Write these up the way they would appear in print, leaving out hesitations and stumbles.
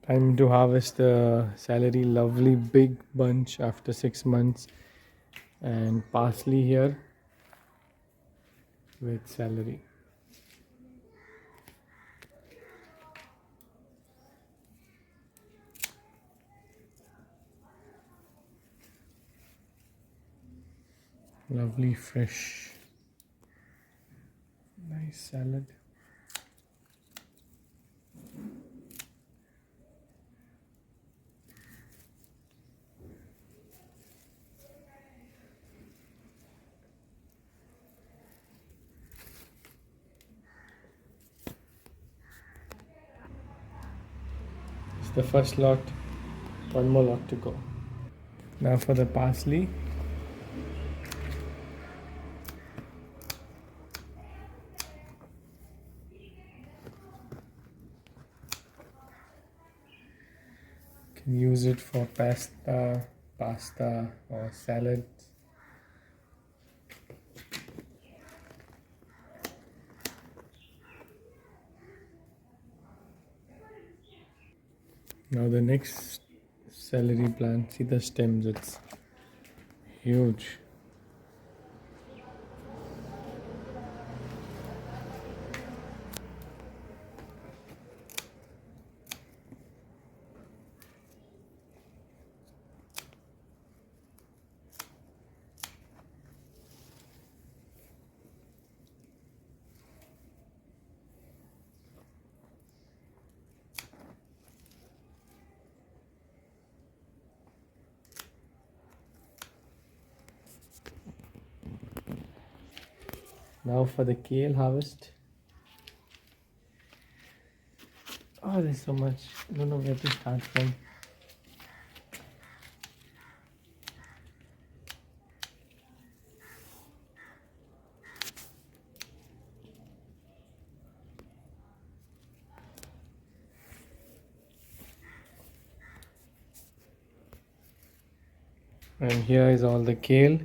Time to harvest the celery, lovely big bunch after 6 months, and parsley here with celery. Lovely fresh, nice salad. It's the first lot, one more lot to go. Now for the parsley. Can use it for pasta or salad. Now the next celery plant, see the stems, it's huge. Now for the kale harvest. Oh, there's so much. I don't know where to start from. And here is all the kale.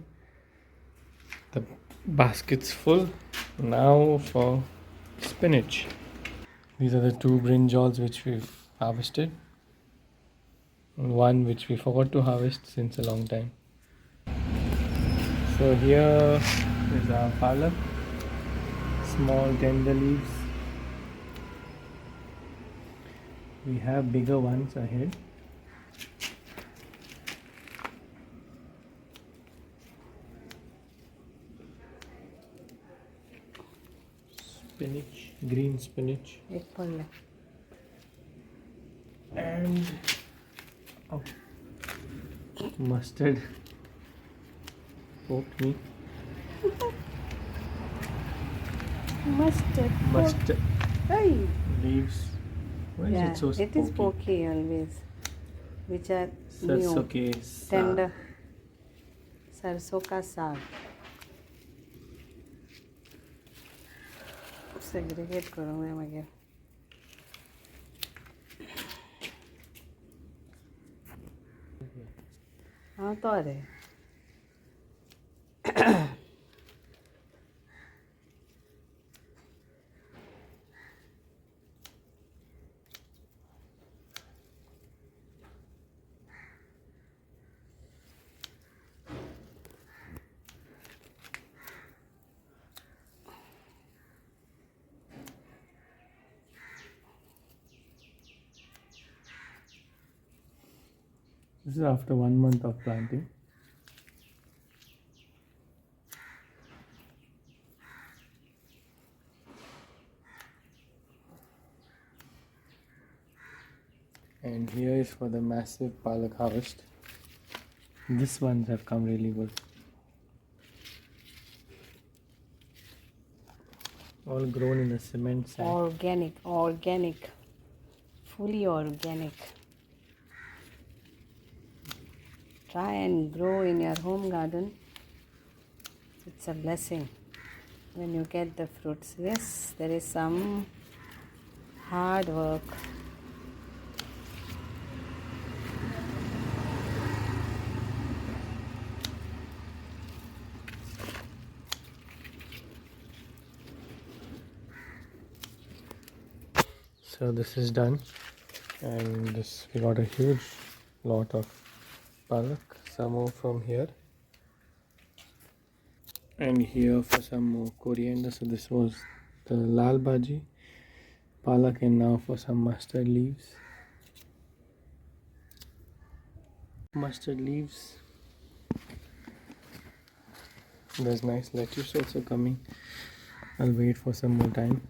The basket's full. Now for spinach. These are the two brinjals which we've harvested. And one which we forgot to harvest since a long time. So here is our palak. Small tender leaves. We have bigger ones ahead. Spinach, green spinach. And mustard. Poked me. Mustard. Hey. Leaves. Why is it so It is pokey always. Which are Sarso ke tender. सरसों का साग. Segregate करूँगा मगर. हाँ तो अरे. This is after 1 month of planting. And here is for the massive palak harvest. These ones have come really good. All grown in a cement sack. Organic. Fully organic. Try and grow in your home garden. It's a blessing when you get the fruits. Yes, there is some hard work. So this is done. And this, we got a huge lot of palak. Some more from here. And here for some more coriander. So this was the lal bhaji, palak, and now for some mustard leaves. Mustard leaves. There's nice lettuce also coming. I'll wait for some more time.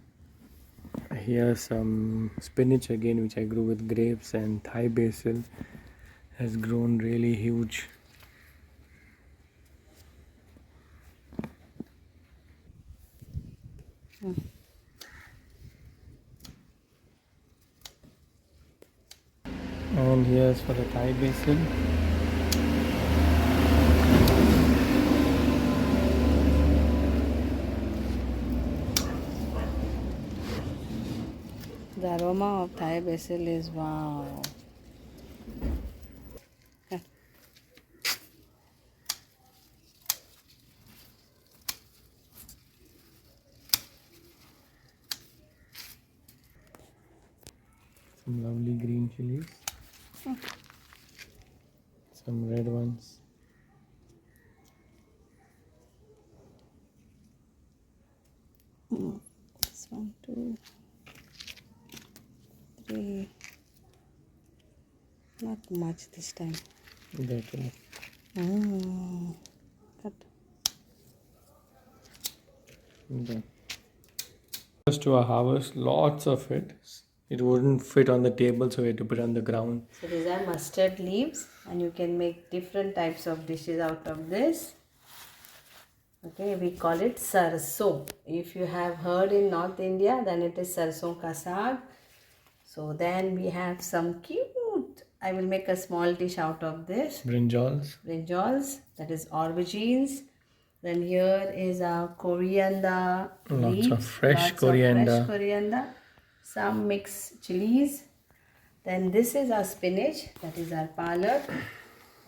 Here's some spinach again, which I grew with grapes, and Thai basil has grown really huge. And here's for the Thai basil. The aroma of Thai basil is wow. Some lovely green chilies. Some red ones. This 1, 2, 3. Not much this time. That will. Cut. Done. Just to our harvest, lots of it. It wouldn't fit on the table, so we had to put it on the ground. So these are mustard leaves, and you can make different types of dishes out of this. Okay, we call it sarso. If you have heard in North India, then it is sarson ka saag. So then we have some cute, I will make a small dish out of this. Brinjals. Brinjals, that is aubergines. Then here is our coriander Lots leaves. of fresh Lots coriander. of fresh coriander. Some mixed chilies. Then this is our spinach, that is our palak.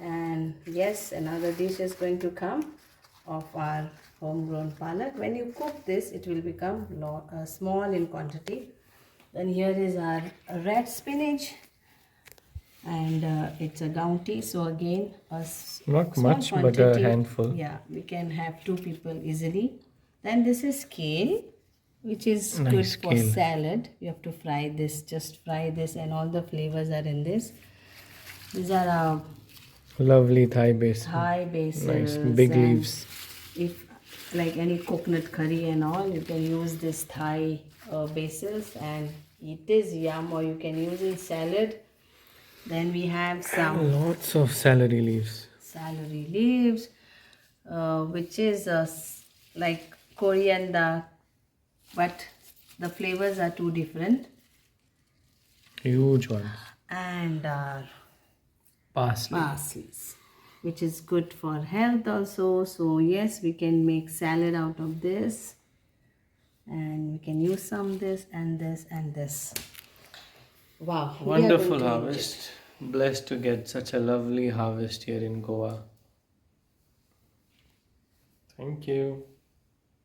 And yes, another dish is going to come of our homegrown palak. When you cook this, it will become small in quantity. Then here is our red spinach, and it's a gaunty, so again Not small much, but a quantity. handful. Yeah, we can have 2 people easily. Then this is kale, which is Nice good for kale. salad. You have to fry this, just fry this, and all the flavors are in this. These are our Lovely Thai basil. Thai basils. Nice big and leaves. If like any coconut curry and all, you can use this Thai basils, and it is yum, or you can use in salad. Then we have some Lots of celery leaves. celery leaves, which is like coriander, but the flavors are too different. Huge ones. And Parsley. parsleys, which is good for health also. So yes, we can make salad out of this, and we can use some this and this and this. Wow, we are going Wonderful to eat harvest. Blessed to get such a lovely harvest here in Goa. Thank you.